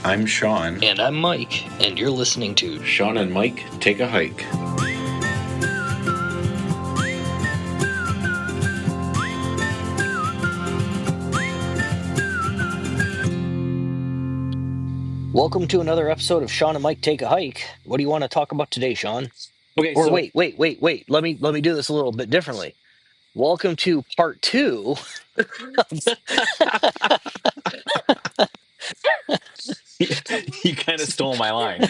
I'm Shawn. And I'm Mike, and you're listening to Shawn and Mike Take a Hike. Welcome to another episode of Shawn and Mike Take a Hike. What do you want to talk about today, Shawn? Okay, Or so wait. Let me do this a little bit differently. Welcome to part 2. you kind of stole my line.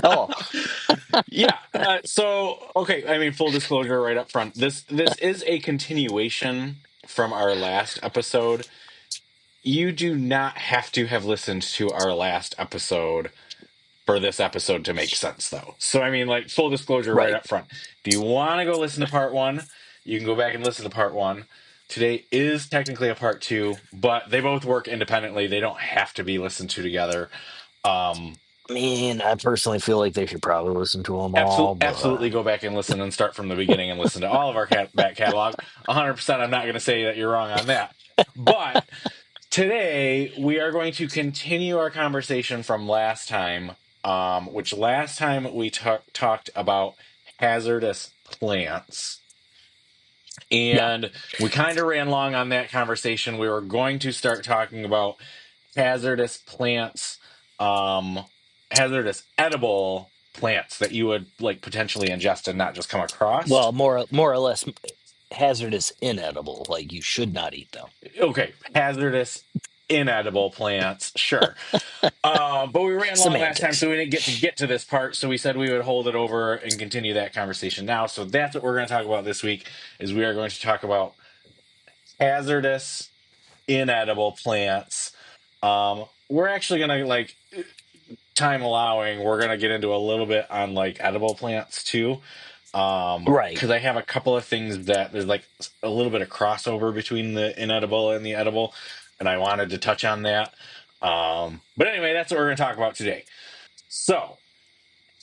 Oh, Yeah. Okay. I mean, full disclosure right up front. This is a continuation from our last episode. You do not have to have listened to our last episode for this episode to make sense, though. So, I mean, like, full disclosure right right. up front. If you want to go listen to part 1, you can go back and listen to part 1. Today is technically a part 2, but they both work independently. They don't have to be listened to together. I mean, I personally feel like they should probably listen to them all, Absolutely but go back and listen and start from the beginning and listen to all of our back catalog. 100%, I'm not going to say that you're wrong on that. But today, we are going to continue our conversation from last time, which last time we talked about hazardous plants. And we kind of ran long on that conversation. We were going to start talking about hazardous plants, hazardous edible plants that you would like potentially ingest and not just come across. well, more or less hazardous inedible, like you should not eat them. Okay, hazardous inedible plants, sure. But we ran long last time, Semantics. so we didn't get to this part. So we said we would hold it over and continue that conversation now. So that's what we're going to talk about this week. Is we are going to talk about hazardous inedible plants. We're actually going to, like, time allowing, we're going to get into a little bit on like edible plants too. Right. Because I have a couple of things that there's like a little bit of crossover between the inedible and the edible, and I wanted to touch on that. But anyway, that's what we're going to talk about today. So,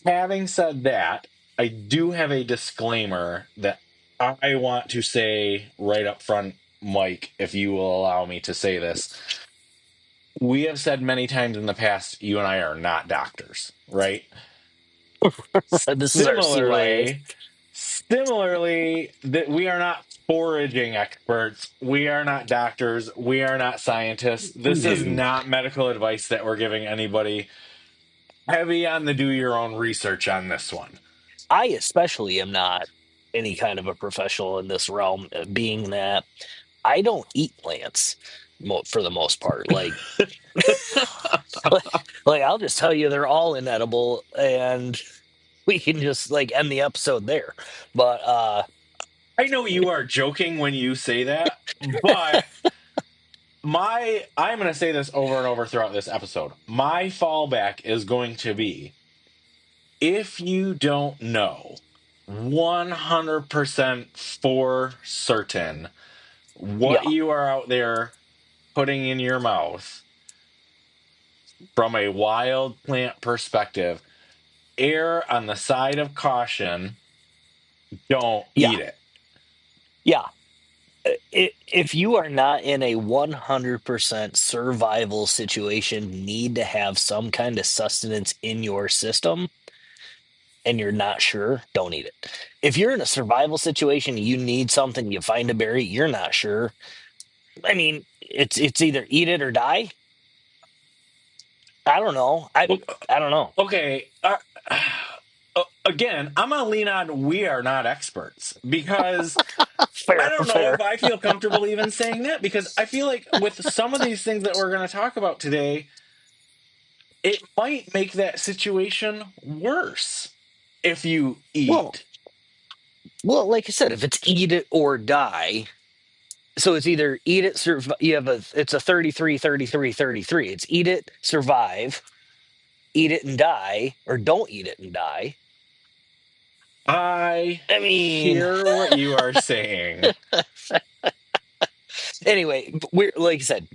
having said that, I do have a disclaimer that I want to say right up front, Mike, if you will allow me to say this. We have said many times in the past, you and I are not doctors, right? This is our CYA. Similarly, that we are not foraging experts. We are not doctors. We are not scientists. This is not medical advice that we're giving anybody. Heavy on the do your own research on this one. I especially am not any kind of a professional in this realm, being that I don't eat plants for the most part. Like, like I'll just tell you they're all inedible, and we can just like end the episode there. But I know you are joking when you say that, but I'm going to say this over and over throughout this episode. My fallback is going to be, if you don't know 100% for certain what you are out there putting in your mouth from a wild plant perspective, err on the side of caution. Don't eat it. Yeah. If you are not in a 100% survival situation, need to have some kind of sustenance in your system, and you're not sure, don't eat it. If you're in a survival situation, you need something, you find a berry, you're not sure. I mean, it's either eat it or die. I don't know. I don't know. Okay. Again, I'm going to lean on we are not experts, because Fair, I don't know if I feel comfortable even saying that, because I feel like with some of these things that we're going to talk about today, it might make that situation worse if you eat. Well, like I said, if it's eat it or die, so it's either eat it, it's a 33, 33, 33. It's eat it, survive, eat it and die, or don't eat it and die. I mean, hear what you are saying. Anyway, we're, like I said,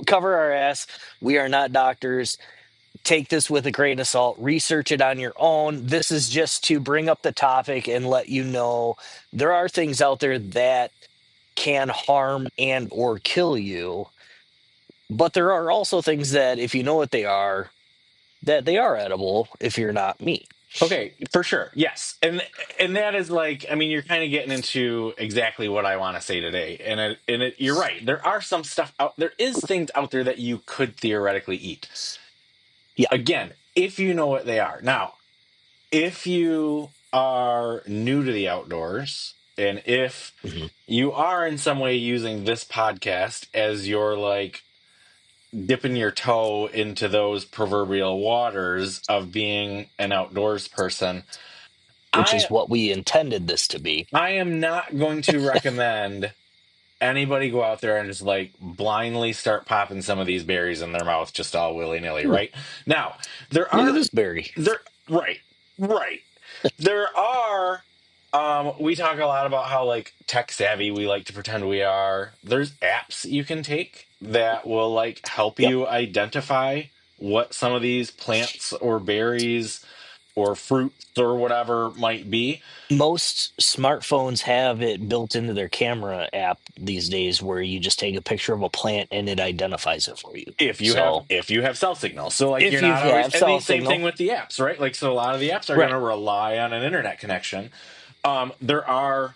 cover our ass. We are not doctors. Take this with a grain of salt. Research it on your own. This is just to bring up the topic and let you know there are things out there that can harm and or kill you. But there are also things that, if you know what they are, that they are edible if you're not me. Okay, for sure. Yes. And that is like, I mean, you're kind of getting into exactly what I want to say today. You're right. There are some stuff out there is things out there that you could theoretically eat. Yeah. Again, if you know what they are. Now, if you are new to the outdoors and if Hmm. you are in some way using this podcast as your like dipping your toe into those proverbial waters of being an outdoors person, Which I is what we intended this to be. I am not going to recommend anybody go out there and just like blindly start popping some of these berries in their mouth just all willy-nilly, Ooh, right? Now, there look at are this berry. there right, right. There are we talk a lot about how like tech savvy we like to pretend we are. There's apps you can take that will like help Yep. you identify what some of these plants or berries or fruits or whatever might be. Most smartphones have it built into their camera app these days where you just take a picture of a plant and it identifies it for you. So If you have cell signal. So like you're if you not always have and the cell same thing signal, with the apps, right? Like so a lot of the apps are going right. to rely on an internet connection. There are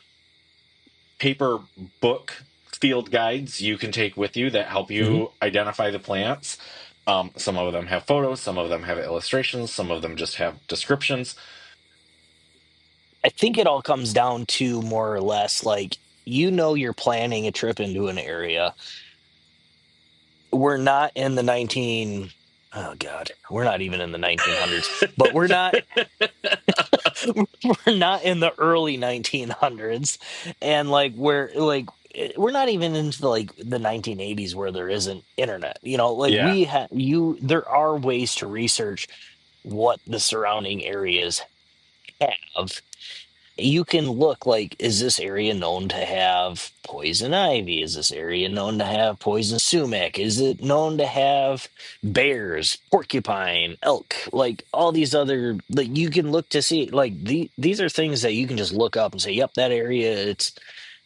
paper book field guides you can take with you that help Hmm. you identify the plants. Some of them have photos, some of them have illustrations, some of them just have descriptions. I think it all comes down to more or less like, you're planning a trip into an area. We're not in the 19, oh God, we're not even in the 1900s, but we're not in the early 1900s, and like we're not even into the 1980s where there isn't internet. Like Yeah, there are ways to research what the surrounding areas have. You can look like, is this area known to have poison ivy? Is this area known to have poison sumac? Is it known to have bears, porcupine, elk? Like all these other, like you can look to see, like these are things that you can just look up and say, yep, that area, it's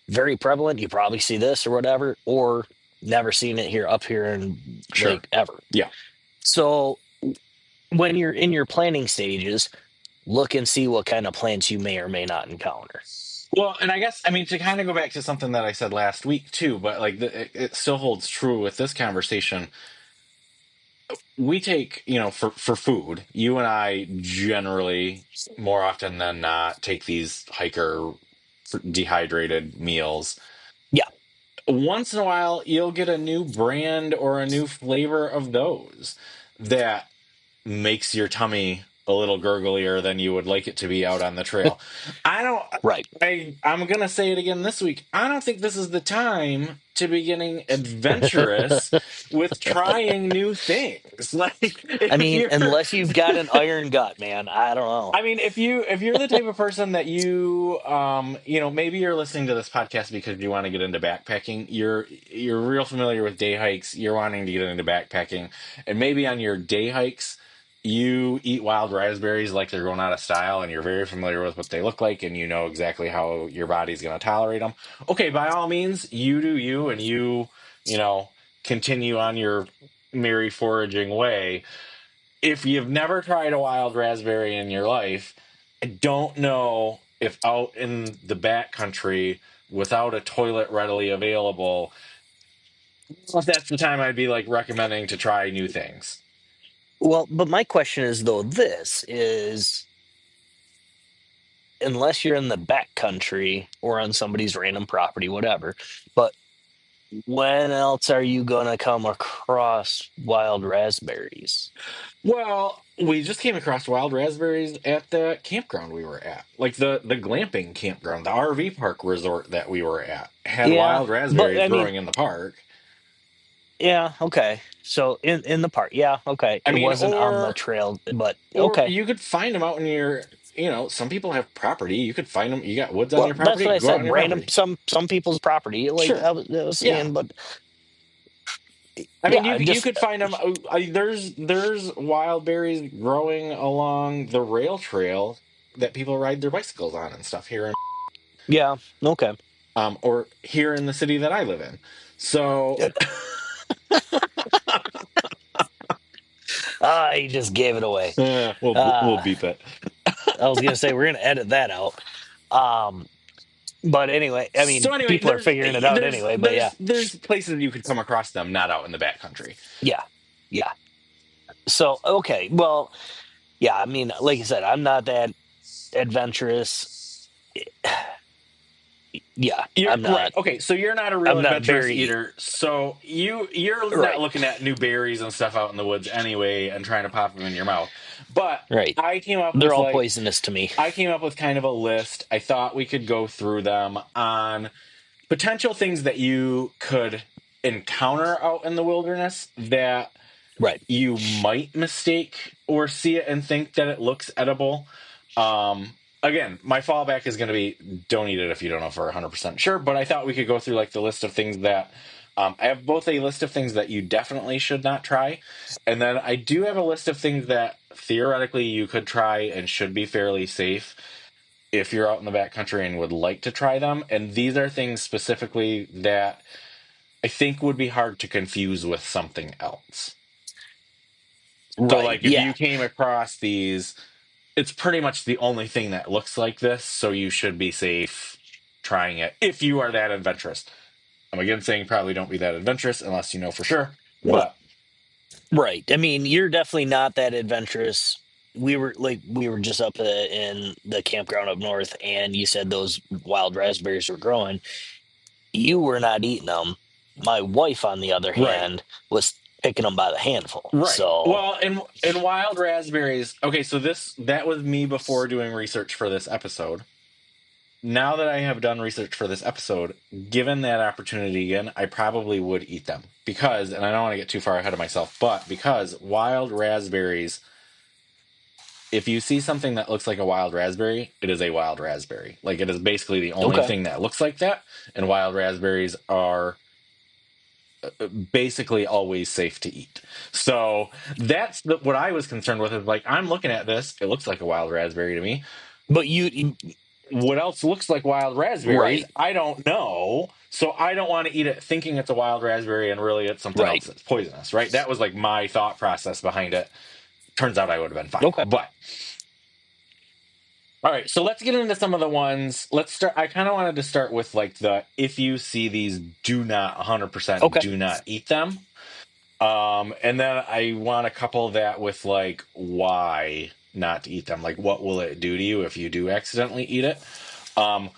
very prevalent. You probably see this or whatever, or never seen it here up here and sure. like ever. Yeah. So when you're in your planning stages, look and see what kind of plants you may or may not encounter. Well, and I guess I mean to kind of go back to something that I said last week too, but like it still holds true with this conversation. We take, you know, for food, you and I generally more often than not take these hiker dehydrated meals. Yeah. Once in a while, you'll get a new brand or a new flavor of those that makes your tummy a little gurglier than you would like it to be out on the trail. I don't Right. I'm going to say it again this week. I don't think this is the time to be getting adventurous with trying new things. Like I if mean, you're unless you've got an iron gut, man, I don't know. I mean, if you're the type of person that you know, maybe you're listening to this podcast because you want to get into backpacking. You're real familiar with day hikes. You're wanting to get into backpacking, and maybe on your day hikes you eat wild raspberries like they're going out of style, and you're very familiar with what they look like, and you know exactly how your body's going to tolerate them. Okay, by all means, you do you, and you know continue on your merry foraging way. If you've never tried a wild raspberry in your life, I don't know if out in the back country without a toilet readily available, if that's the time I'd be like recommending to try new things. Well, but my question is though, this is, unless you're in the back country or on somebody's random property, whatever, but when else are you gonna come across wild raspberries? Well, we just came across wild raspberries at the campground we were at. Like the glamping campground, the RV park resort that we were at had Yeah, wild but raspberries I mean, growing in the park. yeah, okay. So in the park, yeah, okay. I It mean, wasn't on the trail, but or okay. you could find them out in your, you know, some people have property. You could find them. You got woods on Well, your that's property. what I Go out on said. your Random, property. some people's property. Like Sure. I was Yeah. saying, but I mean, yeah, you just could find them. There's wild berries growing along the rail trail that people ride their bicycles on and stuff here in yeah, okay. or here in the city that I live in. So Ah, he just gave it away. We'll Uh, beep it. I was gonna say we're gonna edit that out. Um, but anyway, I So mean, anyway, people are figuring it out there's anyway. But yeah, there's there's places you could come across them, not out in the backcountry. yeah, yeah. So okay, well, yeah. I mean, like I said, I'm not that adventurous. Yeah, You're I'm right. not. Okay, so you're not a real I'm not adventurous very eater. So you're not right. looking at new berries and stuff out in the woods anyway and trying to pop them in your mouth. But Right. I came up They're with all like poisonous to me. I came up with kind of a list. I thought we could go through them on potential things that you could encounter out in the wilderness that Right. you might mistake or see it and think that it looks edible. Again, my fallback is going to be don't eat it if you don't know for 100% sure, but I thought we could go through like the list of things that I have both a list of things that you definitely should not try, and then I do have a list of things that theoretically you could try and should be fairly safe if you're out in the backcountry and would like to try them. And these are things specifically that I think would be hard to confuse with something else. So, Right. like, if Yeah. you came across these, it's pretty much the only thing that looks like this, so you should be safe trying it if you are that adventurous. I'm again saying probably don't be that adventurous unless you know for sure. Well, But right. I mean, you're definitely not that adventurous. We were just up in the campground up north, and you said those wild raspberries were growing. You were not eating them. My wife, on the other right, hand, was picking them by the handful. right. So Well, in wild raspberries, okay, so this that was me before doing research for this episode. Now that I have done research for this episode, given that opportunity again, I probably would eat them because, and I don't want to get too far ahead of myself, but because wild raspberries, if you see something that looks like a wild raspberry, it is a wild raspberry. Like it is basically the only okay, thing that looks like that. And wild raspberries are basically always safe to eat. So that's what I was concerned with. Is like, I'm looking at this, it looks like a wild raspberry to me. but you What else looks like wild raspberries? right, I don't know. So I don't want to eat it thinking it's a wild raspberry and really it's something else right, that's poisonous, right? That was like my thought process behind it. Turns out I would have been fine. okay, But all right, so let's get into some of the ones. Let's start. I kind of wanted to start with like the if you see these, do not 100% okay, do not eat them. And then I want to couple that with like why not to eat them. Like what will it do to you if you do accidentally eat it? Um,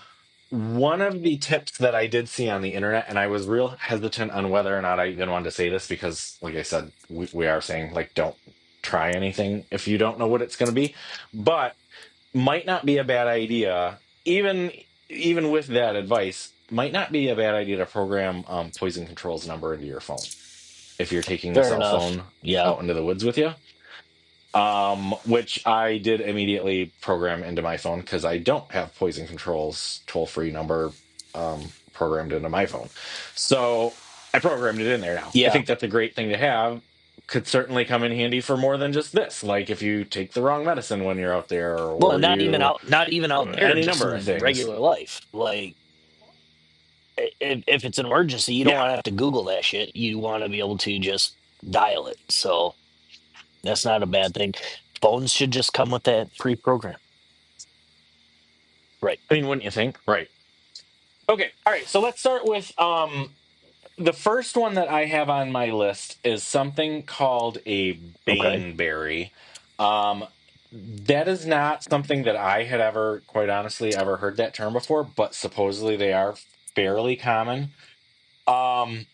One of the tips that I did see on the internet, and I was real hesitant on whether or not I even wanted to say this because, like I said, we are saying like don't try anything if you don't know what it's going to be, but might not be a bad idea. Even with that advice, might not be a bad idea to program poison control's number into your phone if you're taking the fair cell enough. phone Yeah. out into the woods with you, which I did immediately program into my phone because I don't have Poison Control's toll-free number programmed into my phone. So I programmed it in there now. I Yeah. think that's a great thing to have. Could certainly come in handy for more than just this. Like if you take the wrong medicine when you're out there, Well, or not even you out, not even out there, any just number of in things. regular life. Like, if it's an emergency, you don't Yeah. want to have to Google that shit. You want to be able to just dial it. So that's not a bad thing. Phones should just come with that pre-program. Right. I mean, wouldn't you think? Right. Okay. All right. So let's start with the first one that I have on my list is something called a Okay. baneberry. That is not something that I had ever, quite honestly, ever heard that term before, but supposedly they are fairly common. Um,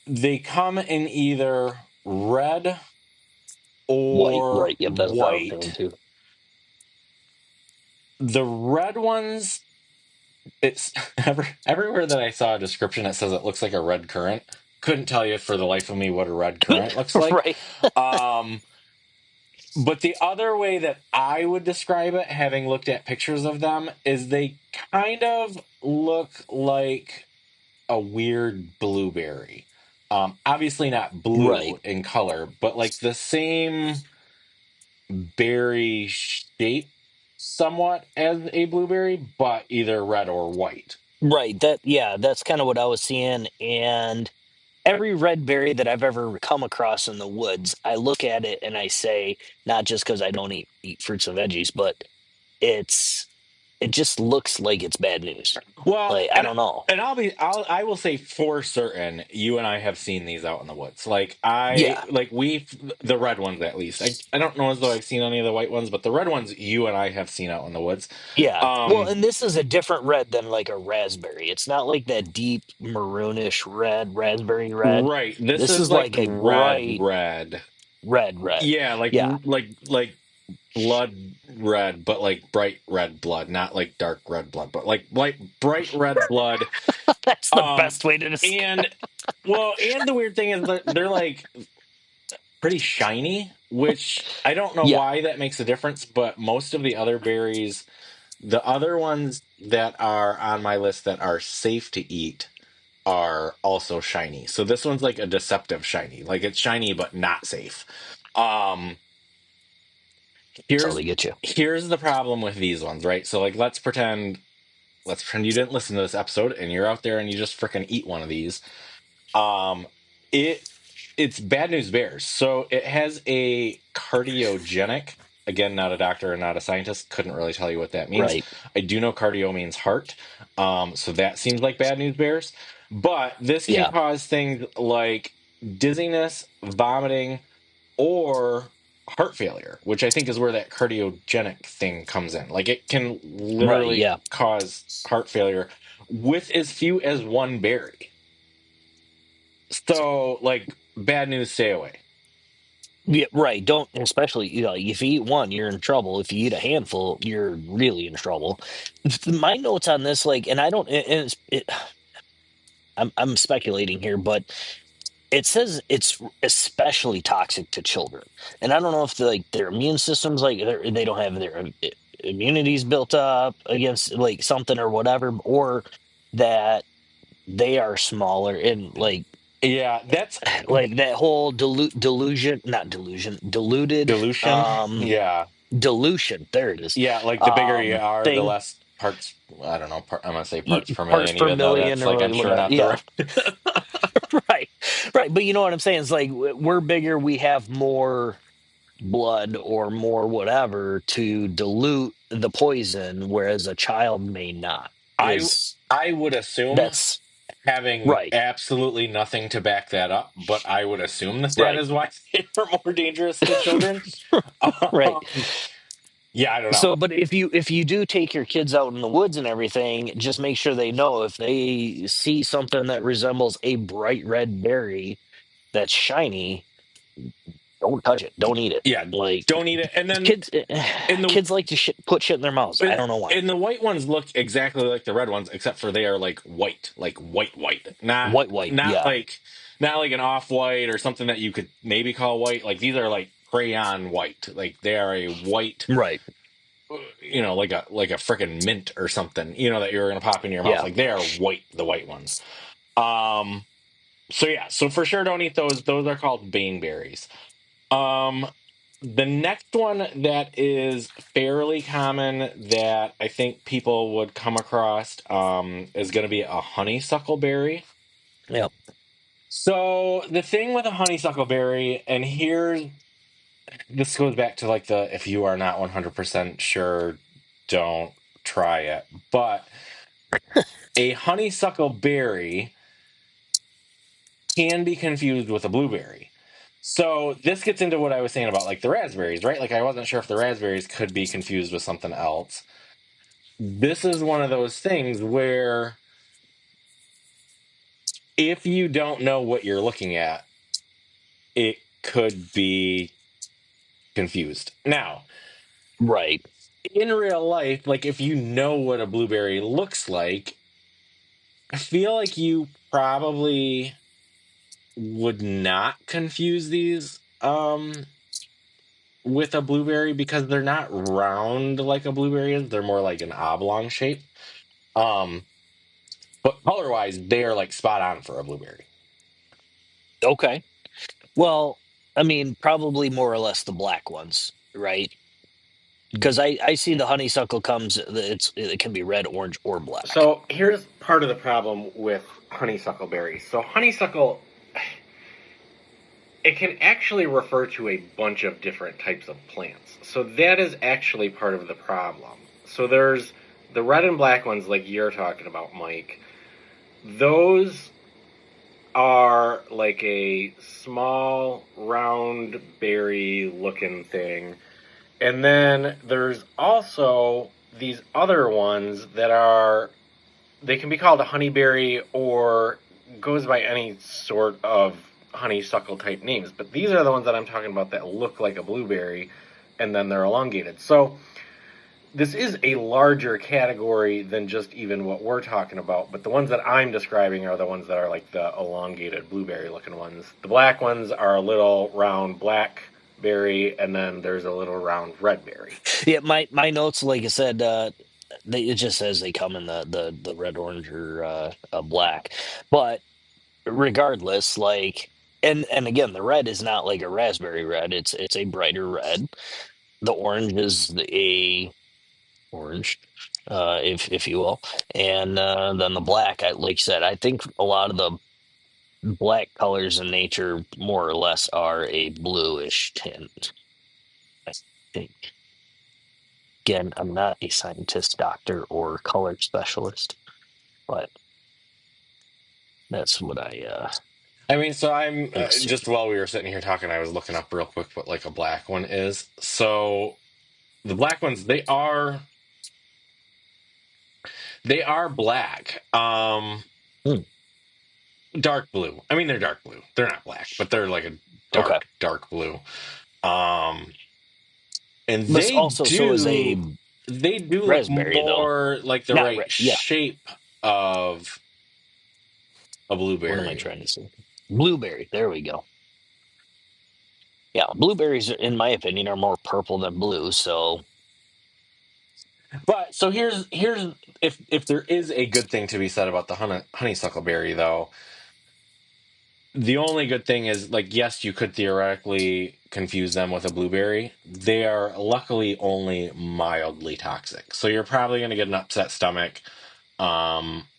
they come in either red White. or Right. Yep. That's what I was thinking white. too. The red ones, it's everywhere that I saw a description that says it looks like a red currant. Couldn't tell you for the life of me what a red currant looks like. Right. Um, but the other way that I would describe it, having looked at pictures of them, is they kind of look like a weird blueberry. Obviously not blue Right. in color, but like the same berry shape somewhat as a blueberry, but either red or white. Right. That. Yeah. That's kind of what I was seeing. And every red berry that I've ever come across in the woods, I look at it and I say, not just because I don't eat fruits and veggies, but it's it just looks like it's bad news. Well, Like I don't know. and I will say for certain, you and I have seen these out in the woods. Yeah, The red ones at least. I don't know as though I've seen any of the white ones, but the red ones you and I have seen out in the woods. yeah. Well, Um, and this is a different red than like a raspberry. It's not like that deep maroonish red, raspberry red. right. This This is is like like a red, bright red. red. Yeah, Yeah, like blood red, but like bright red blood, not like dark red blood, but like bright red blood. that's the Um, best way to describe. and and the weird thing is that they're like pretty shiny, which I don't know Yeah, why that makes a difference, but most of the other berries, the other ones that are on my list that are safe to eat are also shiny. So this one's like a deceptive shiny. Like it's shiny but not safe. Um that's how here's they get you. here's the problem with these ones, right? So like let's pretend you didn't listen to this episode and you're out there and you just freaking eat one of these. Um, it it's bad news bears. So it has a cardiogenic. Again, not a doctor and not a scientist. Couldn't really tell you what that means. Right. I do know cardio means heart. So that seems like bad news bears. But this can Yeah. cause things like dizziness, vomiting, or heart failure, which I think is where that cardiogenic thing comes in. Like it can Right. literally Yeah. cause heart failure with as few as one berry. So, like, bad news, stay away. Yeah, right. Don't, especially, like, if you eat one, you're in trouble. If you eat a handful, you're really in trouble. My notes on this, like, and I don't, and I'm speculating here, but it says it's especially toxic to children. And I don't know if their immune systems, like, they don't have their immunities built up against like something or whatever, or that they are smaller and Yeah, that's like that whole delusion, not delusion, diluted, dilution. um Yeah. dilution, there it is, Yeah, like the bigger you are, the thing. less parts. I don't know. I'm going to say parts per Parts million, per even though million that's or like, I'm sure whatever, not the yeah. right. Right, right, but you know what I'm saying, it's like we're bigger, we have more blood or more whatever to dilute the poison, whereas a child may not, I is I would assume, that's having right, absolutely nothing to back that up, but I would assume that that right. is why they are more dangerous to children. Right. Um, yeah, I don't know. So, but if you do take your kids out in the woods and everything, just make sure they know if they see something that resembles a bright red berry that's shiny, don't touch it, don't eat it. Yeah, Like don't eat it. And then kids, in the kids like to put shit in their mouths. I And don't know why. and the white ones look exactly like the red ones, except for they are like white, White, not yeah, like not like an off white or something that you could maybe call white. Like these are like crayon white, like they are a white, right, like a freaking mint or something, that you're gonna pop in your mouth. yeah, Like they are white, the white ones. Um. So yeah, so for sure don't eat those. Those are called baneberries. Um, the next one that is fairly common that I think people would come across is going to be a honeysuckle berry. yeah, So the thing with a honeysuckle berry, and this goes back to like the if you are not 100% sure, don't try it. But a honeysuckle berry can be confused with a blueberry. So this gets into what I was saying about like the raspberries, right? Like I wasn't sure if the raspberries could be confused with something else. This is one of those things where if you don't know what you're looking at, it could be confused. Now, right, in real life, like if you know what a blueberry looks like, I feel like you probably would not confuse these with a blueberry because they're not round like a blueberry is. They're more like an oblong shape. Um, but color wise, they are like spot on for a blueberry. okay. Well, I mean, probably more or less the black ones, right? Because I see the honeysuckle comes, it can be red, orange, or black. So here's part of the problem with honeysuckle berries. So honeysuckle, it can actually refer to a bunch of different types of plants. So that is actually part of the problem. So there's the red and black ones, like you're talking about, Mike. Those are like a small, round berry looking thing. And then there's also these other ones that are, they can be called a honeyberry or goes by any sort of honeysuckle type names. But these are the ones that I'm talking about that look like a blueberry and then they're elongated. So this is a larger category than just even what we're talking about, but the ones that I'm describing are the ones that are like the elongated blueberry looking ones. The black ones are a little round blackberry, and then there's a little round red berry. Yeah, my notes, like I said, it just says they come in the red, orange, or black. But regardless, like, and again, the red is not like a raspberry red. It's a brighter red. The orange is a orange, if you will, and then the black. Like you said, I think a lot of the black colors in nature, more or less, are a bluish tint. I think. Again, I'm not a scientist, doctor, or color specialist, but that's what I I mean, so I'm think. just while we were sitting here talking, I was looking up real quick what like a black one is. So the black ones, they are black. Hmm, Dark blue. I mean, they're dark blue. They're not black, but they're like a okay. dark blue. Um, and This also so is a they do look raspberry though. more like the Not right yeah. shape of a What am I blueberry. trying to say? Blueberry. There we go. Yeah, blueberries, in my opinion, are more purple than blue. So But so here's if there is a good thing to be said about the honeysuckle berry though, the only good thing is like yes, you could theoretically confuse them with a blueberry. They are luckily only mildly toxic. So you're probably going to get an upset stomach,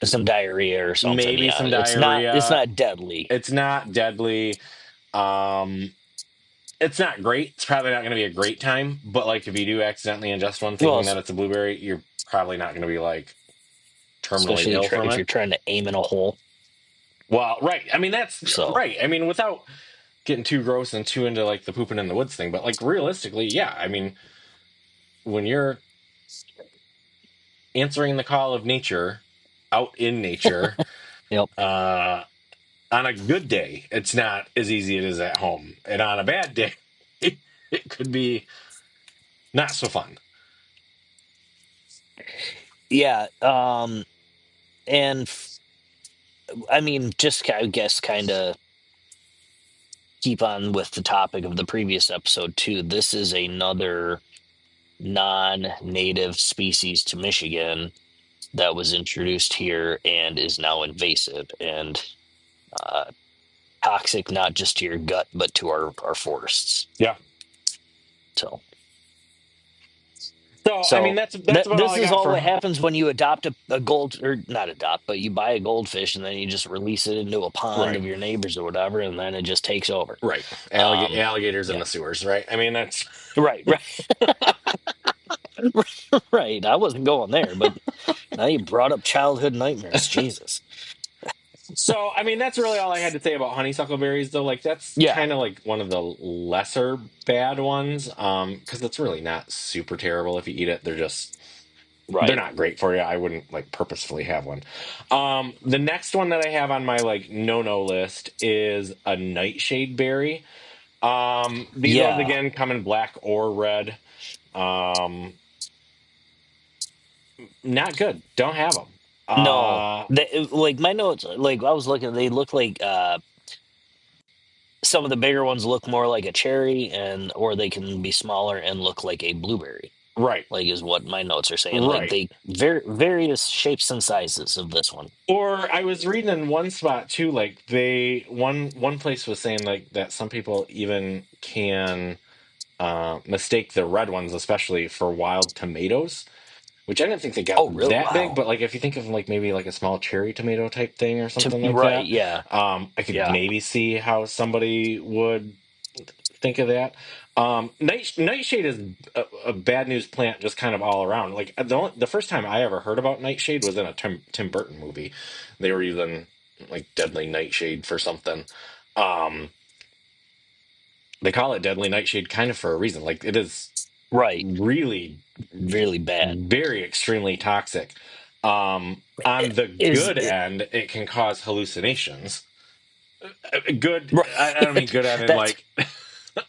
some diarrhea or something. maybe Yeah, some it's diarrhea. not deadly. It's not deadly. Um it's not great. It's probably not going to be a great time, but like if you do accidentally ingest one Well, thinking that it's a blueberry, you're probably not going to be like terminally especially ill from if it. you're trying to aim in a hole. Well, right. I mean, that's So right. I mean, without getting too gross and too into like the pooping in the woods thing, but like realistically, yeah. I mean, when you're answering the call of nature out in nature, yep. uh, on a good day, it's not as easy as it is at home. And on a bad day, it could be not so fun. Yeah. And I mean, just I guess kind of keep on with the topic of the previous episode too. This is another non-native species to Michigan that was introduced here and is now invasive and uh, toxic, not just to your gut but to our forests. Yeah. So, So, I mean, so that's about all this I is got all for what happens when you adopt a gold, or not adopt, but you buy a goldfish and then you just release it into a pond right. of your neighbors or whatever, and then it just takes over. Right. Um, Alligators in yeah, the sewers, right? I mean, that's right, right. I wasn't going there, but now you brought up childhood nightmares. Jesus. so. I mean, that's really all I had to say about honeysuckle berries, though. Like, that's Yeah, kind of like one of the lesser bad ones, because it's really not super terrible if you eat it. They're right. not great for you. I wouldn't like purposefully have one. The next one that I have on my like no list is a nightshade berry. These ones Yeah. again come in black or red. Um, Not good. Don't have them. No, like my notes, like I was looking, they look like some of the bigger ones look more like a cherry, and or they can be smaller and look like a blueberry. Right, Like is what my notes are saying. Like right. they various shapes and sizes of this one. Or I was reading in one spot too, like one place was saying like that some people even can mistake the red ones, especially for wild tomatoes, which I didn't think they got Oh, real that big. wow. But like if you think of like maybe like a small cherry tomato type thing or something like Right, that, yeah. I could Yeah. maybe see how somebody would think of that. Nightshade is a bad news plant just kind of all around. Like the first time I ever heard about nightshade was in a Tim Burton movie. They were using like deadly nightshade for something. Um, they call it deadly nightshade kind of for a reason. Like it is Right. really Really bad. very extremely toxic. On the Is good it end, it can cause hallucinations. Good. I don't mean right? good at it That's like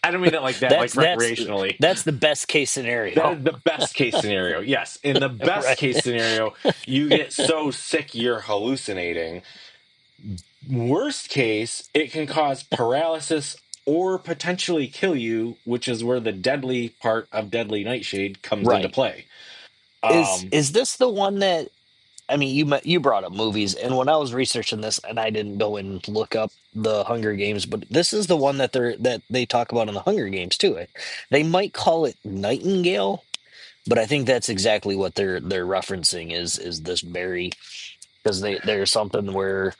I don't mean it like that, like recreationally. that's the best case That scenario. is the best case scenario. Yes. In the best Right. case scenario, you get so sick you're hallucinating. Worst case, it can cause paralysis or potentially kill you, which is where the deadly part of deadly nightshade comes into Right. play. Is Um, is this the one that I mean, you brought up movies, and when I was researching this, and I didn't go and look up the Hunger Games, but this is the one that they talk about in the Hunger Games too. They might call it Nightingale, but I think that's exactly what they're referencing is this berry because there's something where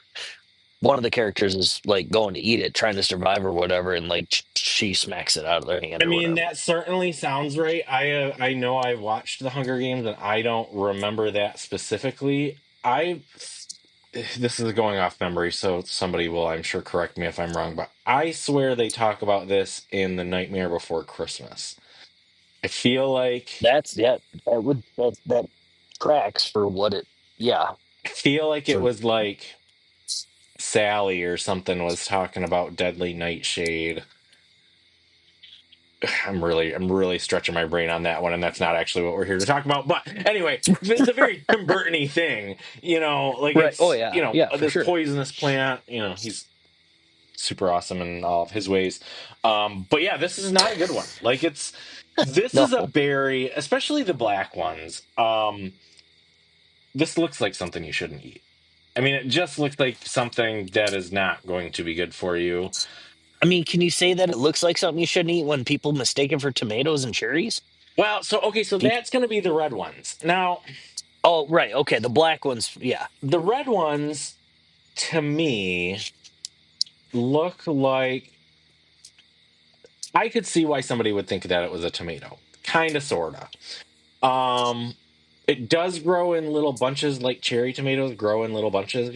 one of the characters is like going to eat it, trying to survive or whatever, and like she smacks it out of their hand I or mean, whatever. that certainly sounds right. I know I watched the Hunger Games and I don't remember that specifically. I this is going off memory, so somebody will, I'm sure, correct me if I'm wrong, but I swear they talk about this in The Nightmare Before Christmas. I feel like That's yeah, that tracks for what it yeah it for was like Sally or something was talking about Deadly Nightshade. I'm really stretching my brain on that one, and that's not actually what we're here to talk about. But anyway, it's a very Tim Burton-y thing, like right. Oh it's yeah, yeah, for this sure. poisonous plant. He's super awesome in all of his ways. But yeah, this is not a good one. Like this No, is a berry, especially the black ones. This looks like something you shouldn't eat. I mean, it just looks like something that is not going to be good for you. I mean, can you say that it looks like something you shouldn't eat when people mistake it for tomatoes and cherries? Well, so okay, so Peop that's going to be the red ones. Now, Oh, right. Okay, the black ones. Yeah. the red ones to me look like I could see why somebody would think that it was a tomato. Kind of, sorta. It does grow in little bunches like cherry tomatoes grow in little bunches.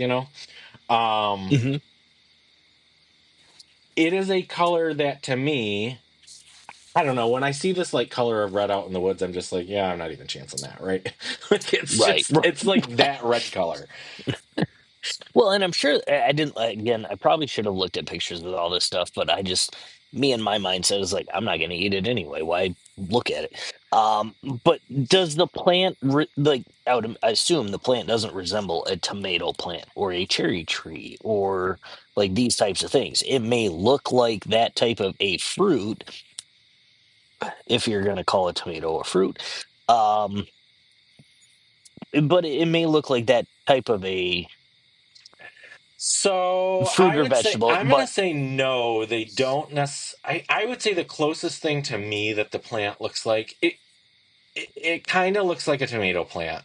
Um, Hmm. it is a color that to me, I don't know, when I see this like color of red out in the woods, I'm just like, yeah, I'm not even chancing that, right? Like Right. it's like that red color. Well, and I'm sure I didn't, again, I probably should have looked at pictures with all this stuff, but me and my mindset is like, I'm not going to eat it anyway. Why look at it? But does the plant, like, I assume the plant doesn't resemble a tomato plant or a cherry tree or like these types of things. It may look like that type of a fruit, if you're going to call a tomato a fruit. Um, but it may look like that type of a So fruit or vegetable, I'm gonna but say no, they don't I would say the closest thing to me that the plant looks like it kind of looks like a tomato plant.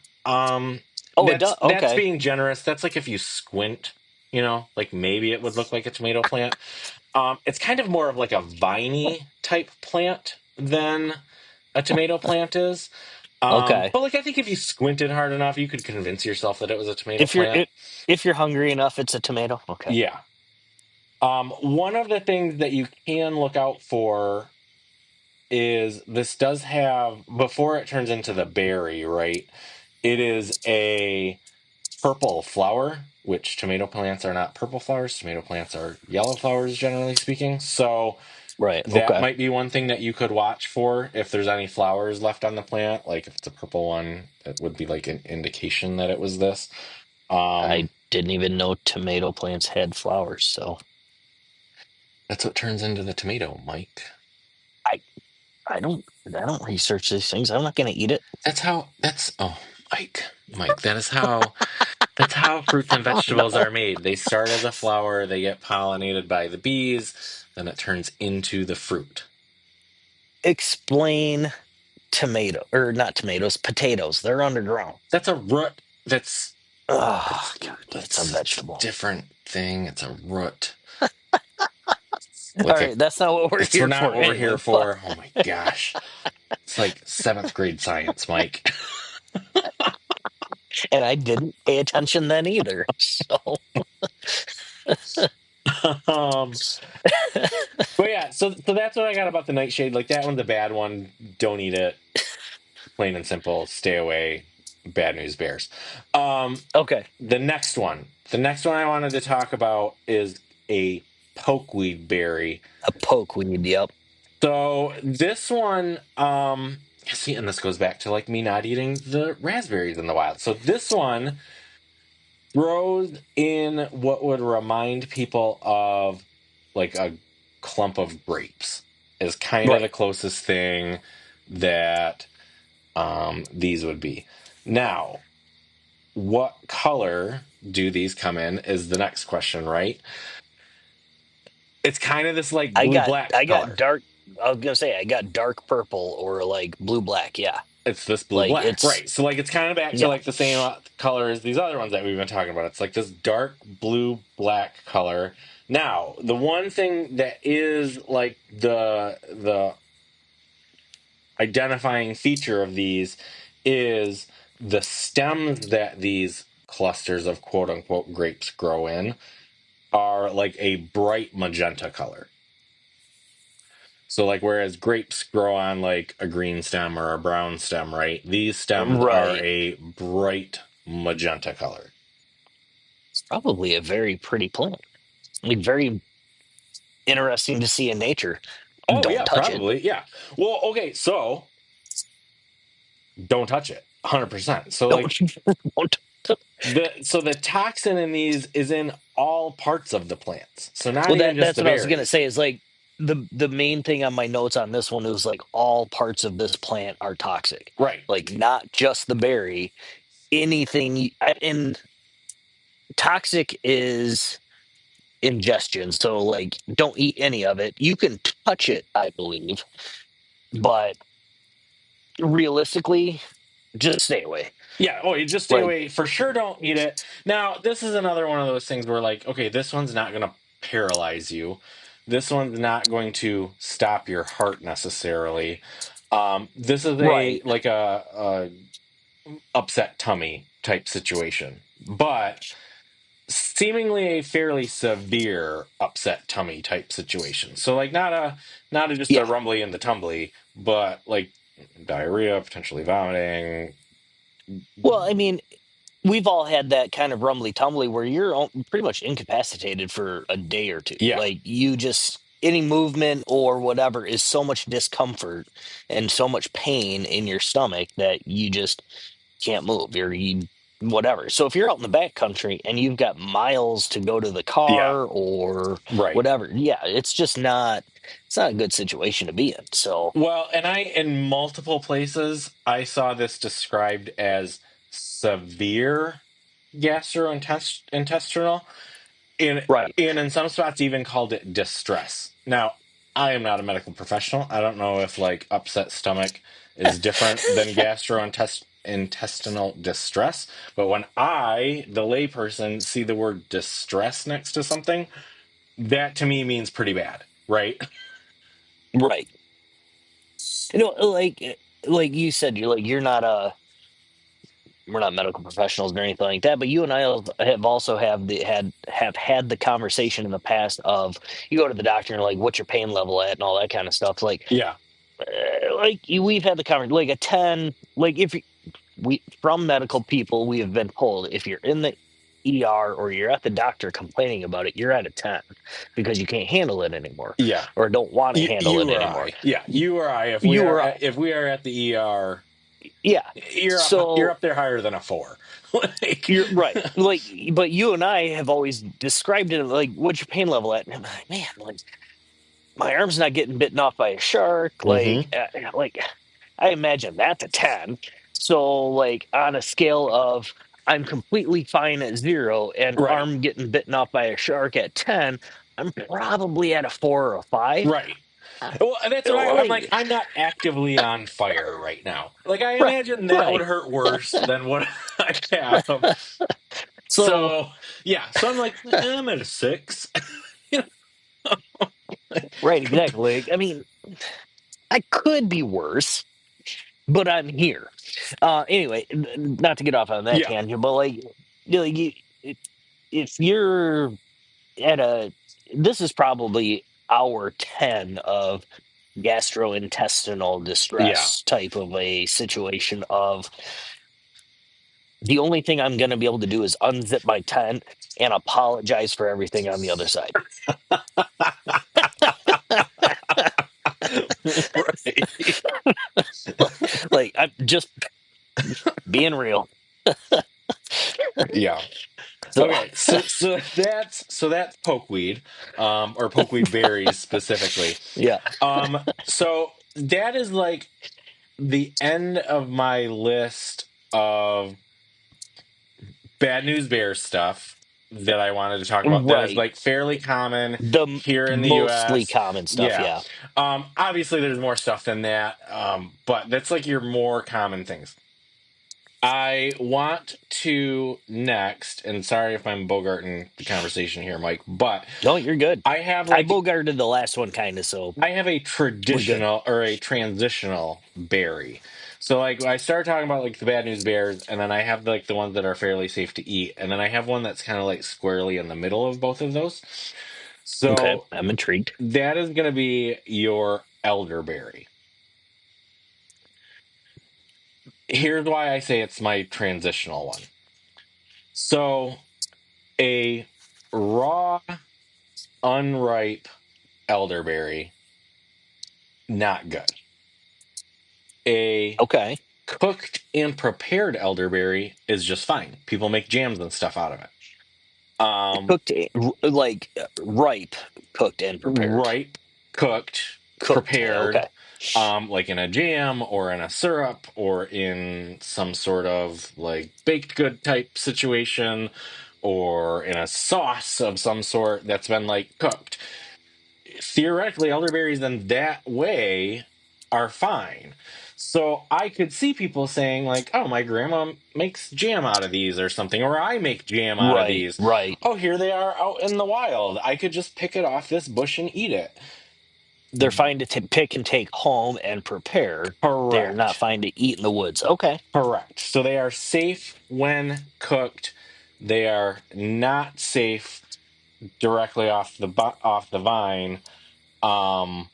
oh, it does. That's Okay. being generous. That's like if you squint, like maybe it would look like a tomato plant. It's kind of more of like a viney type plant than a tomato plant is. Okay. But like I think if you squinted hard enough, you could convince yourself that it was a tomato If you're plant. if, if you're hungry enough, it's a tomato. Okay. Yeah. One of the things that you can look out for is this does have, before it turns into the berry, right? It is a purple flower, which tomato plants are not purple flowers. Tomato plants are yellow flowers, generally speaking. So Right. that Okay. might be one thing that you could watch for if there's any flowers left on the plant. Like if it's a purple one, it would be like an indication that it was this. Um, I didn't even know tomato plants had flowers, so that's what turns into the tomato, Mike. I I don't research these things. I'm not gonna eat it. Oh, Mike, that's how fruits and Oh vegetables no. are made. They start as a flower, they get pollinated by the bees, then it turns into the fruit. Explain. tomato or not tomatoes, potatoes. They're underground. That's a root. Oh That's God, it's a it's a vegetable. different thing. It's a root. All Like a right, that's not what we're it's we're here not for what we're here anyway. But for. Oh my gosh. It's like seventh grade science, Mike. and I didn't pay attention then either. So um but yeah, so that's what I got about the nightshade. Like that one's a bad one. Don't eat it. Plain and simple. Stay away. Bad news bears. Um okay, the next one I wanted to talk about is a pokeweed berry. a pokeweed. Yep. So this one, see, and this goes back to like me not eating the raspberries in the wild. So this one throws in what would remind people of like a clump of grapes is kind of the Right. closest thing that these would be. Now, what color do these come in is the next question, right? It's kind of this like I blue got black I got color. dark. I was gonna say I got dark purple or like blue black. Yeah, It's this blue like black, it's right? So like it's kind of back to yeah. like the same color as these other ones that we've been talking about. It's like this dark blue black color. Now, the one thing that is like the identifying feature of these is the stems that these clusters of quote unquote grapes grow in are like a bright magenta color. So like whereas grapes grow on like a green stem or a brown stem, right? These stems are Right. a bright magenta color. It's probably a very pretty plant. Like very interesting to see in nature. Oh Don't yeah, touch it. probably. Yeah. Well, okay, so don't touch it. 100%. So Don't. like Don't. the toxin in these is in all parts of the plants. So not Well, even just that's the what I was gonna berries. say. Is like the main thing on my notes on this one is like all parts of this plant are toxic. Right. Like not just the berry. Anything and toxic is ingestion. So like don't eat any of it. You can touch it, I believe, but realistically, just stay away. Yeah, oh, you just stay Like away. For sure don't eat it. Now, this is another one of those things where like, okay, this one's not going to paralyze you. This one's not going to stop your heart necessarily. This is a right. like a upset tummy type situation. But seemingly a fairly severe upset tummy type situation. So like not a just a Yeah. rumbly in the tumbly, but like diarrhea, potentially vomiting. Well, I mean, we've all had that kind of rumbly tumbly where you're pretty much incapacitated for a day or two. Yeah, Like you just any movement or whatever is so much discomfort and so much pain in your stomach that you just can't move or you whatever. So if you're out in the back country and you've got miles to go to the yeah, car or right. whatever, yeah, it's not a good situation to be in. So Well, and in multiple places, I saw this described as severe gastrointestinal. In right. in some spots, even called it distress. Now, I am not a medical professional. I don't know if like upset stomach is different than gastrointestinal distress. But when I, the layperson, see the word distress next to something, that to me means pretty bad, right? Right. You know, like you said, you're not a we're not medical professionals or anything like that, but you and I have also have had the conversation in the past of you go to the doctor and like what's your pain level at and all that kind of stuff. Yeah, We've had the conversation like a 10. Like if we from medical people we have been told if you're in the ER or you're at the doctor complaining about it, you're at a 10 because you can't handle it anymore yeah. or don't want to handle You it or anymore. I, yeah, you or I. If we You are or I, if we are at the ER, yeah. you're So up there higher than a four. Like, you're right. Like, but you and I have always described it like, what's your pain level at? And I'm like, man, like my arm's not getting bitten off by a shark. hmm Like I imagine that's a 10. So, like on a scale of I'm completely fine at 0 and right, arm getting bitten off by a shark at 10, I'm probably at a 4 or a 5. right. Well, that's what I'm like. Like, I'm not actively on fire right now. Like, I right, imagine that would right. hurt worse than what I have. So, So, yeah. So I'm like, I'm at a 6. You know, right, exactly. Like, I mean, I could be worse, but I'm here. Anyway, not to get off on that yeah, tangent, but like, like if you're at a, this is probably hour 10 of gastrointestinal yeah. distress type of a situation of the only thing I'm going to be able to do is unzip my tent and apologize for everything on the other side. Right. Like, I'm just being real. Yeah. So, Okay, so that's pokeweed, or pokeweed berries specifically. yeah. So that is like the end of my list of bad news bear stuff that I wanted to talk about. That is Right. like fairly common here in the Mostly U.S. common stuff. Yeah. Yeah. Obviously, there's more stuff than that, but that's like your more common things. I want to next, and sorry if I'm bogarting the conversation here, Mike, but No, you're good. I have I like bogarted the last one kind of, so I have a we're good. traditional or a transitional berry. So like I started talking about like the bad news bears, and then I have like the ones that are fairly safe to eat, and then I have one that's kind of like squarely in the middle of both of those. Okay. So I'm intrigued. that is going to be your elderberry. Here's why I say it's my transitional one. So a raw, unripe elderberry, not good. A Okay. cooked and prepared elderberry is just fine. People make jams and stuff out of it. Um, Cooked, like ripe, cooked and prepared. ripe, cooked, Cooked. prepared, Okay. like in a jam or in a syrup or in some sort of like baked good type situation or in a sauce of some sort that's been like cooked. Theoretically, elderberries in that way are fine. So I could see people saying, like, oh, my grandma makes jam out of these or something, or I make jam out of Right. these. Right. Oh, here they are out in the wild. I could just pick it off this bush and eat it. They're fine to pick and take home and prepare. They're not Correct. fine to eat in the woods. Okay. Correct. So they are safe when cooked. They are not safe directly off the vine. Um,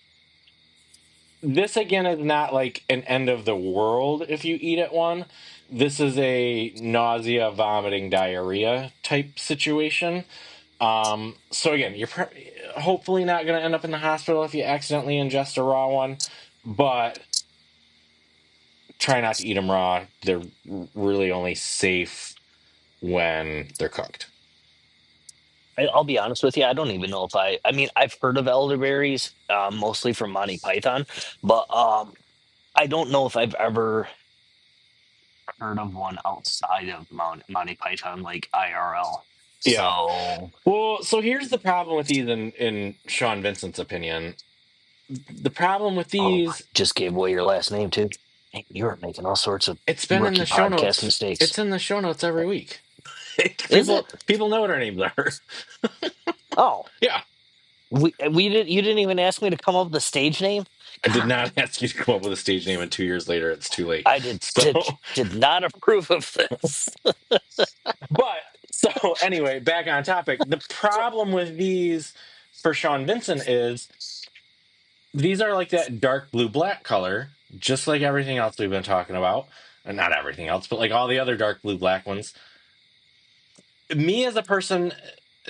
this again is not like an end of the world if you eat at one. This is a nausea, vomiting, diarrhea type situation. So again, you're hopefully not going to end up in the hospital if you accidentally ingest a raw one, but try not to eat them raw. They're really only safe when they're cooked. I'll be honest with you. I don't even know if I mean, I've heard of elderberries, mostly from Monty Python, but I don't know if I've ever heard of one outside of Monty Python, like IRL. Yeah. So, Well, so here's the problem with these in Sean Vincent's opinion. The problem with oh, these, just gave away your last name too. Hey, you're making all sorts of it's been in rookie the show podcast notes. mistakes. It's in the show notes every week. Is people it? people know what our names are. Oh, Yeah. we didn't. You didn't even ask me to come up with a stage name. I did God, not ask you to come up with a stage name, and 2 years later, it's too late. I did So, did did not approve of this. but so anyway, back on topic. The problem with these for Sean Vincent is these are like that dark blue black color, just like everything else we've been talking about. And not everything else, but like all the other dark blue black ones. Me as a person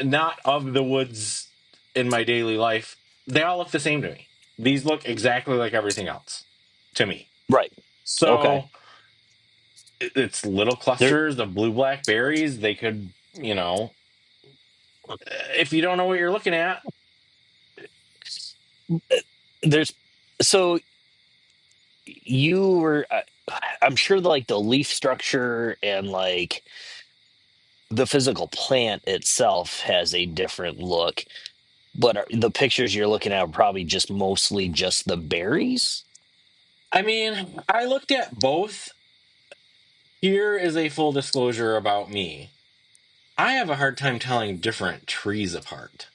not of the woods in my daily life, they all look the same to me. These look exactly like everything else to me. Right. Okay. So it's little There, clusters of blue black berries. They could, if you don't know what you're looking at, there's so you were. I'm sure like the leaf structure and like the physical plant itself has a different look. But the pictures you're looking at are probably just mostly just the berries. I mean, I looked at both. Here is a full disclosure about me. I have a hard time telling different trees apart.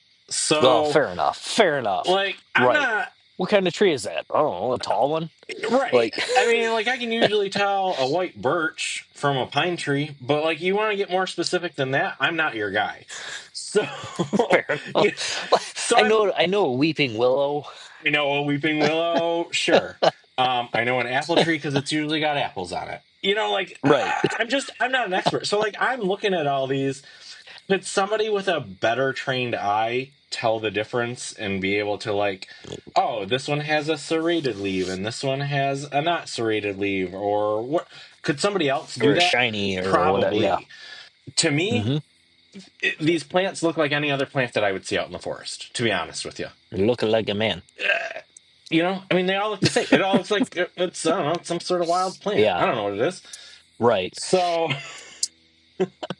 Well, So, fair enough. Fair enough. like, I'm Right. not What kind of tree is that? Oh, a tall one? right. Like, I mean, like, I can usually tell a white birch from a pine tree, but like, you want to get more specific than that? I'm not your guy. So, fair yeah. enough. So I know a weeping willow. I know a weeping willow, sure. I know an apple tree because it's usually got apples on it. Like Right. I'm not an expert. So like I'm looking at all these. Could somebody with a better trained eye tell the difference and be able to like, oh, this one has a serrated leaf and this one has a not serrated leaf, or what? Could somebody else do Or that? shiny or whatever. Yeah. Probably. To me, Mm-hmm. these plants look like any other plant that I would see out in the forest. To be honest with you. Looking like a man. I mean, they all look the same. It all looks like it's, I don't know, some sort of wild plant. Yeah. I don't know what it is. Right. So,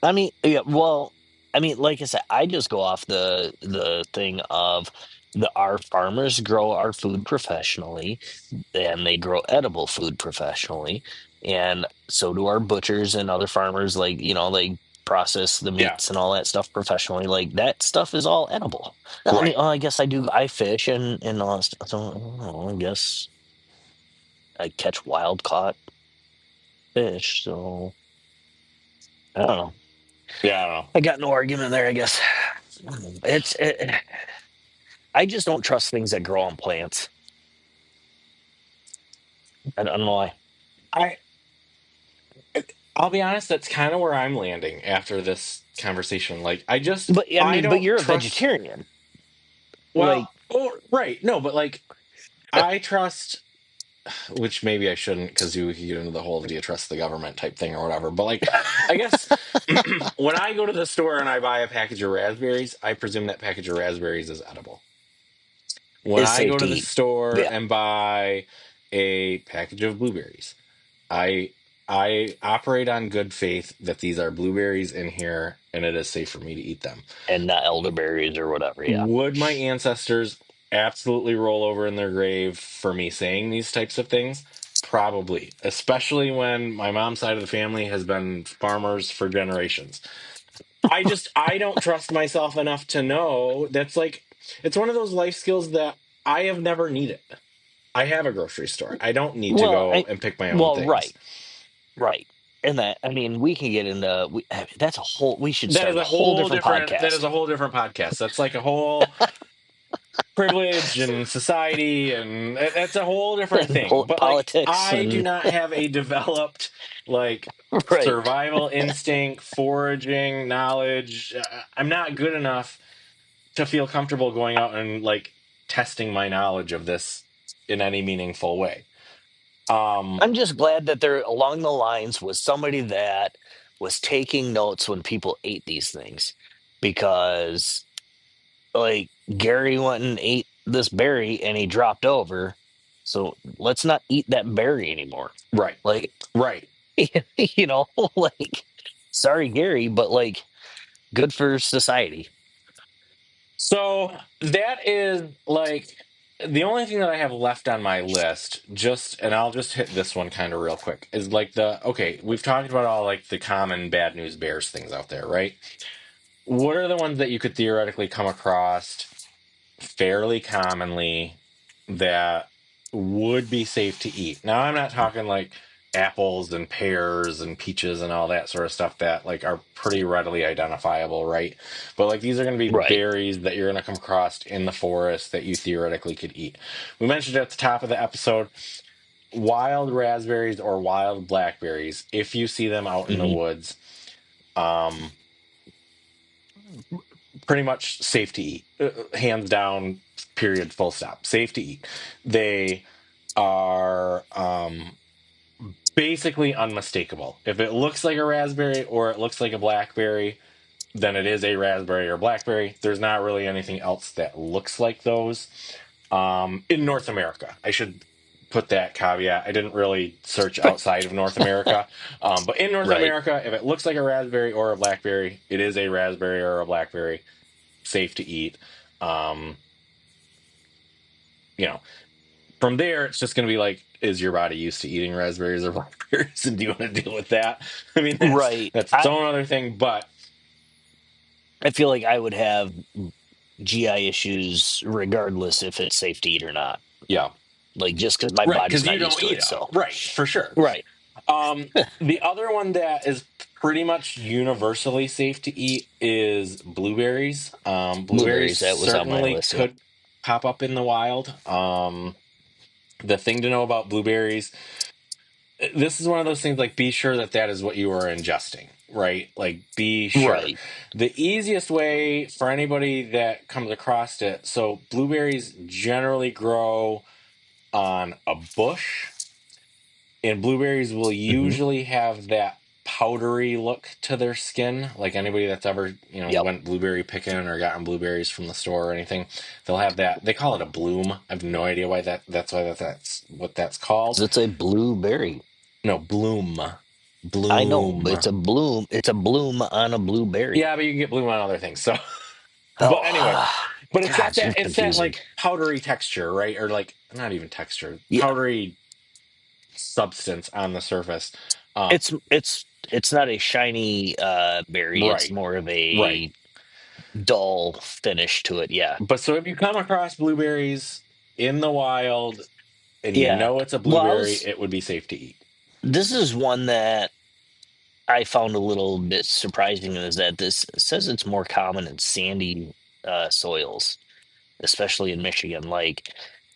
I mean, yeah, well, I mean, like I said, I just go off the thing of our farmers grow our food professionally, and they grow edible food professionally, and so do our butchers and other farmers. Like they process the yeah, meats and all that stuff professionally. Like that stuff is all edible. I mean, right. I guess I do. I fish and all that stuff. So I don't know, I guess I catch wild caught fish. So I don't know. Yeah, I don't know. I got no argument there, I guess. I just don't trust things that grow on plants. I don't know why. I, I'll be honest, that's kind of where I'm landing after this conversation. Like, But I I mean, but don't you're a trust, vegetarian. well, Like, oh, right. No, but like, I trust, which maybe I shouldn't because you could get into the whole do you trust the government type thing or whatever. But like, I guess when I go to the store and I buy a package of raspberries, I presume that package of raspberries is edible. When is I safe go to to the eat. store Yeah. and buy a package of blueberries, I I operate on good faith that these are blueberries in here and it is safe for me to eat them. And not elderberries or whatever. Yeah. Would my ancestors absolutely roll over in their grave for me saying these types of things? Probably, especially when my mom's side of the family has been farmers for generations. I don't trust myself enough to know that's like it's one of those life skills that I have never needed. I have a grocery store. I don't need to Well, go and pick my own well, things. right, right. And that, I mean, we can get into, that's a whole, we should That is start a a whole whole different different that is podcast. a whole different podcast. That's like a whole privilege and society and that's a whole different thing. But like Politics I do and, not have a developed like right. survival instinct, foraging knowledge. I'm not good enough to feel comfortable going out and like testing my knowledge of this in any meaningful way. I'm just glad that there along the lines was somebody that was taking notes when people ate these things because like Gary went and ate this berry and he dropped over. So let's not eat that berry anymore. right. Like, Right. like, sorry, Gary, but like, good for society. So that is like the only thing that I have left on my list, and I'll just hit this one kind of real quick, is like okay, we've talked about all like the common bad news bears things out there, right? What are the ones that you could theoretically come across fairly commonly that would be safe to eat? Now, I'm not talking like apples and pears and peaches and all that sort of stuff that like are pretty readily identifiable, right? But like these are going to be Right. berries that you're going to come across in the forest that you theoretically could eat. We mentioned at the top of the episode wild raspberries or wild blackberries if you see them out in the Hmm. woods. Um, Pretty much safe to eat, hands down, period, full stop, safe to eat. They are basically unmistakable. If it looks like a raspberry or it looks like a blackberry, then it is a raspberry or blackberry. There's not really anything else that looks like those in North America. I should put that caveat. I didn't really search outside of North America, but in North Right. America, if it looks like a raspberry or a blackberry, it is a raspberry or a blackberry, safe to eat. Um, you know, from there, it's just going to be like, is your body used to eating raspberries or blackberries, and do you want to deal with that? I mean, Right. that's its own other thing, but I feel like I would have GI issues regardless if it's safe to eat or not. yeah, Like just because my right, body's because you not used don't to eat it. them, So right, for sure. right, Um, the other one that is pretty much universally safe to eat is blueberries. Blueberries blueberries. That was on my certainly list. Yeah. could pop up in the wild. The thing to know about blueberries, this is one of those things like be sure that that is what you are ingesting, right? Like be sure. Right. The easiest way for anybody that comes across it, so blueberries generally grow on a bush, and blueberries will Hmm. usually have that powdery look to their skin. Like anybody that's ever, Yep. went blueberry picking or gotten blueberries from the store or anything, they'll have that. They call it a bloom. I have no idea why that's what that's called. It's a blueberry. No, bloom. I know, but Bloom. it's a bloom. It's a bloom on a blueberry. Yeah, but you can get bloom on other things. So, but anyway, Oh, but it's God, got it's that, just it's that confusing. like powdery texture, right? Or like not even texture, Yeah, powdery substance on the surface. Um, it's not a shiny berry. It's right, more of right. a dull finish to it. Yeah, But so if you come across blueberries in the wild and you yeah. know it's a Well, blueberry, it would be safe to eat. this is one that I found a little bit surprising is that this says it's more common in sandy soils, especially in Michigan. Like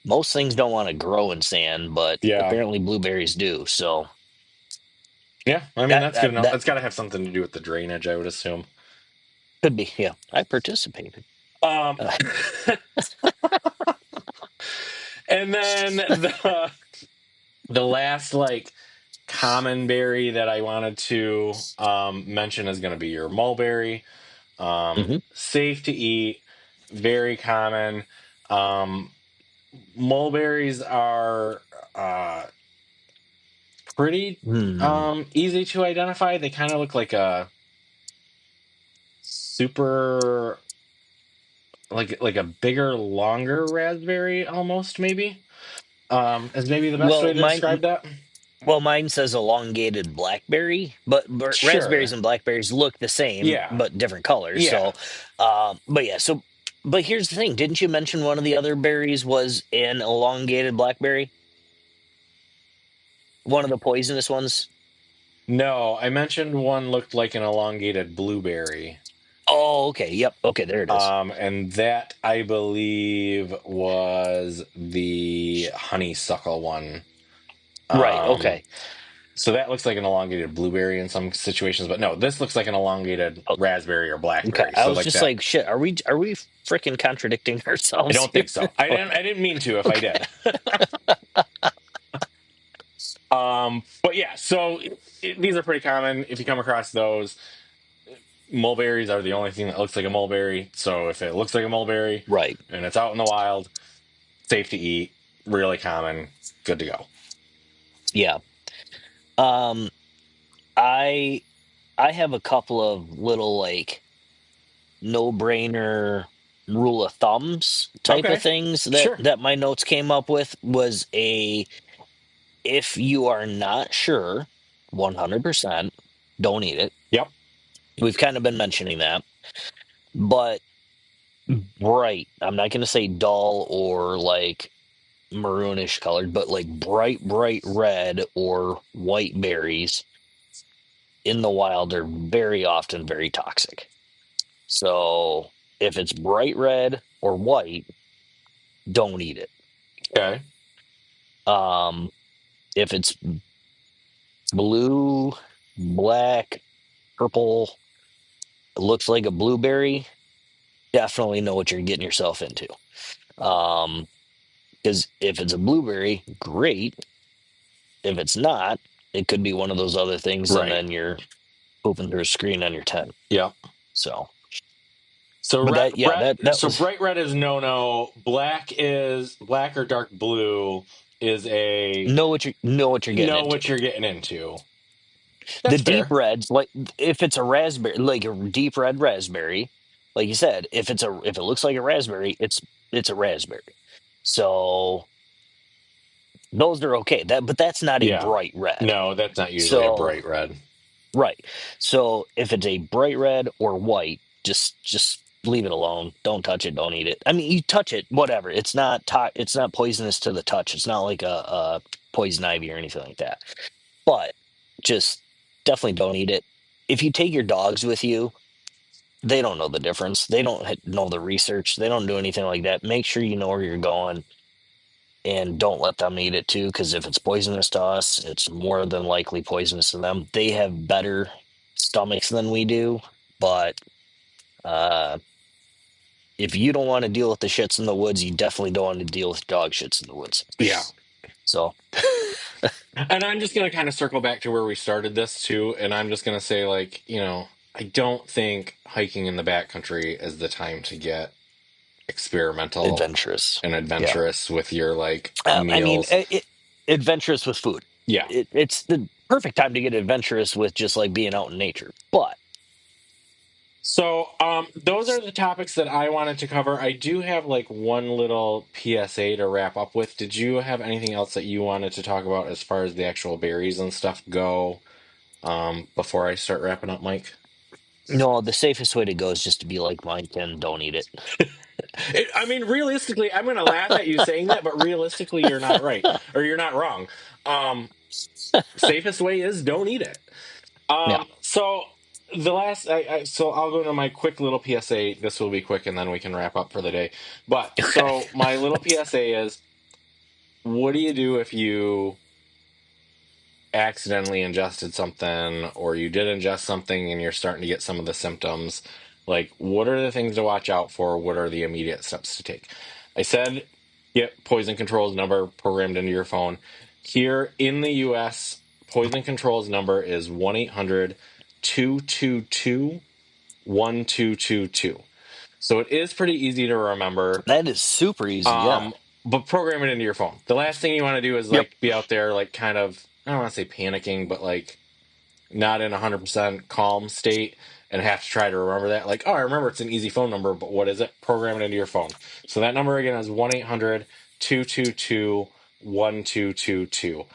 most things don't want to grow in sand, but Yeah. apparently blueberries do. So Yeah. I mean, that that's good that enough. that That's got to have something to do with the drainage, I would assume. could be. Yeah, I participated. Um, Uh, and then the last like common berry that I wanted to mention is going to be your mulberry. mhm. Safe to eat, very common. Um, Mulberries are pretty Hmm. easy to identify. They kind of look like a super like a bigger, longer raspberry almost, maybe. Is maybe the best way Well, to describe that. mine says elongated blackberry, but raspberries Sure. and blackberries look the same, Yeah. but different colors. Yeah. So, but yeah. So, but here's the thing: didn't you mention one of the other berries was an elongated blackberry? One of the poisonous ones. No, I mentioned one looked like an elongated blueberry. Oh, okay. Yep. Okay, there it is. And that I believe was the honeysuckle one. Right. Um, Okay. so that looks like an elongated blueberry in some situations, but no, this looks like an elongated Oh, raspberry or okay. blackberry. I So was like just that. like, shit. Are we freaking contradicting I ourselves don't here? think so. I didn't. Okay. I didn't mean to. If I Okay. did. But yeah. So these are pretty common. If you come across those, mulberries are the only thing that looks like a mulberry. So if it looks like a mulberry Right. and it's out in the wild, safe to eat, really common, good to go. Yeah. Um. I I have a couple of little like no brainer rule of thumbs type of Okay. things that Sure. my notes came up with was a if you are not sure 100% don't eat it. Yep. We've kind of been mentioning that, but bright, I'm not going to say dull or like maroonish colored, but like bright red or white berries in the wild are very often very toxic. So if it's bright red or white, don't eat it. Okay. Um, if it's blue, black, purple, it looks like a blueberry, definitely know what you're getting yourself into. Um, because if it's a blueberry, great. If it's not, it could be one of those other things, and Right. then you're pooping through a screen on your 10. Yep. So, So but red, that, yeah, that so was bright red is no no. Black or dark blue is a know what you're getting know into. what you're getting into. The That's deep fair. reds, like if it's a raspberry, like a deep red raspberry, like you said, if it looks like a raspberry, it's a raspberry. So those are okay. But that's not a Yeah. bright red. No, that's not usually a So bright red. right. So if it's a bright red or white, just leave it alone. Don't touch it. Don't eat it. I mean, you touch it, whatever. It's not poisonous to the touch. It's not like a poison ivy or anything like that. But just definitely don't eat it. If you take your dogs with you, they don't know the difference. They don't know the research. They don't do anything like that. Make sure you know where you're going and don't let them eat it too, because if it's poisonous to us, it's more than likely poisonous to them. They have better stomachs than we do, but uh, if you don't want to deal with the shits in the woods, you definitely don't want to deal with dog shits in the woods. Yeah. So, And I'm just going to kind of circle back to where we started this too. And I'm just going to say, like, I don't think hiking in the backcountry is the time to get experimental adventurous. and Yeah. adventurous with your like I mean, meals. adventurous with food. Yeah. It's the perfect time to get adventurous with just like being out in nature. But So, those are the topics that I wanted to cover. I do have like one little PSA to wrap up with. Did you have anything else that you wanted to talk about as far as the actual berries and stuff go, before I start wrapping up, Mike? no, the safest way to go is just to be like Mike and don't eat it. I mean, realistically, I'm going to laugh at you saying that, but realistically, you're not right, or you're not wrong. Um, Safest way is don't eat it. Yeah. So the last, so I'll go to my quick little PSA. This will be quick, and then we can wrap up for the day. But Okay. so my little PSA is, what do you do if you accidentally ingested something, or you did ingest something and you're starting to get some of the symptoms? Like, what are the things to watch out for? What are the immediate steps to take? I said get poison control's number programmed into your phone. Here in the US, poison control's number is 1-800-222-1222. So it is pretty easy to remember. That is super easy. Yeah. Um, but program it into your phone. The last thing you want to do is Yep. like be out there like kind of, I don't want to say panicking, but like not in 100% calm state and have to try to remember that. Like, oh, I remember it's an easy phone number, but what is it? Program it into your phone. So that number again is 1-800-222-1222.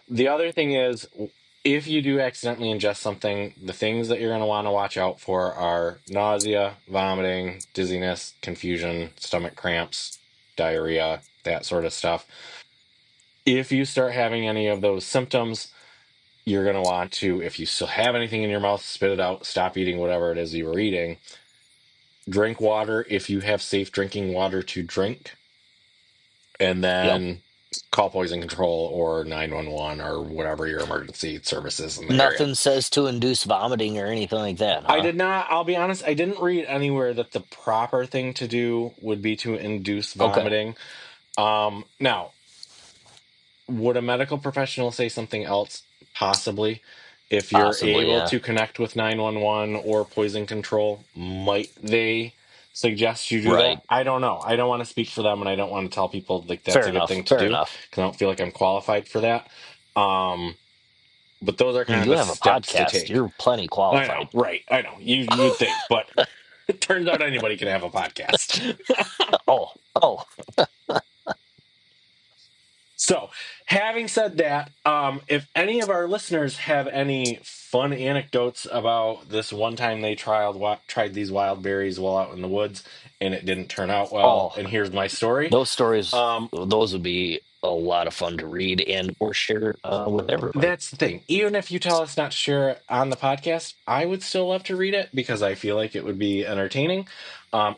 The other thing is, if you do accidentally ingest something, the things that you're going to want to watch out for are nausea, vomiting, dizziness, confusion, stomach cramps, diarrhea, that sort of stuff. If you start having any of those symptoms, you're going to want to, if you still have anything in your mouth, spit it out, stop eating whatever it is you were eating. Drink water if you have safe drinking water to drink. And Yep. then call poison control or 911 or whatever your emergency services in the area. Nothing says to induce vomiting or anything like that, I huh? did not, I'll be honest, I didn't read anywhere that the proper thing to do would be to induce Okay. vomiting. Now, would a medical professional say something else? Possibly. If you're Possibly, able yeah. to connect with 911 or poison control, might they suggest you do Right. that? I don't know. I don't want to speak for them, and I don't want to tell people like that's Fair a good enough. thing to Fair do enough. because I don't feel like I'm qualified for that. Um, but those are I mean, kind of you the have a steps to podcast. take. You're plenty I know, qualified. right? I know. You'd think, but it turns out anybody can have a podcast. Oh, oh, So, having said that, if any of our listeners have any fun anecdotes about this one time they tried these wild berries while out in the woods and it didn't turn out well, oh. and here's my story. Those stories, Um, those would be a lot of fun to read and or share with everybody. that's the thing. Even if you tell us not to share it on the podcast, I would still love to read it because I feel like it would be entertaining.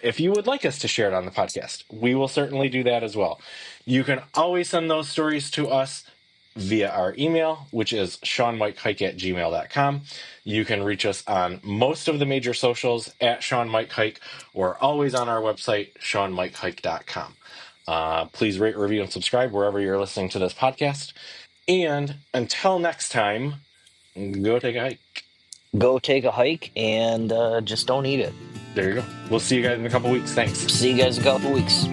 If you would like us to share it on the podcast, we will certainly do that as well. You can always send those stories to us via our email, which is ShawnMikeHike@gmail.com. You can reach us on most of the major socials at ShawnMikeHike or always on our website, ShawnMikeHike.com. Please rate, review, and subscribe wherever you're listening to this podcast. And until next time, go take a hike. Go take a hike and just don't eat it. There you go. We'll see you guys in a couple weeks. Thanks. See you guys in a couple weeks.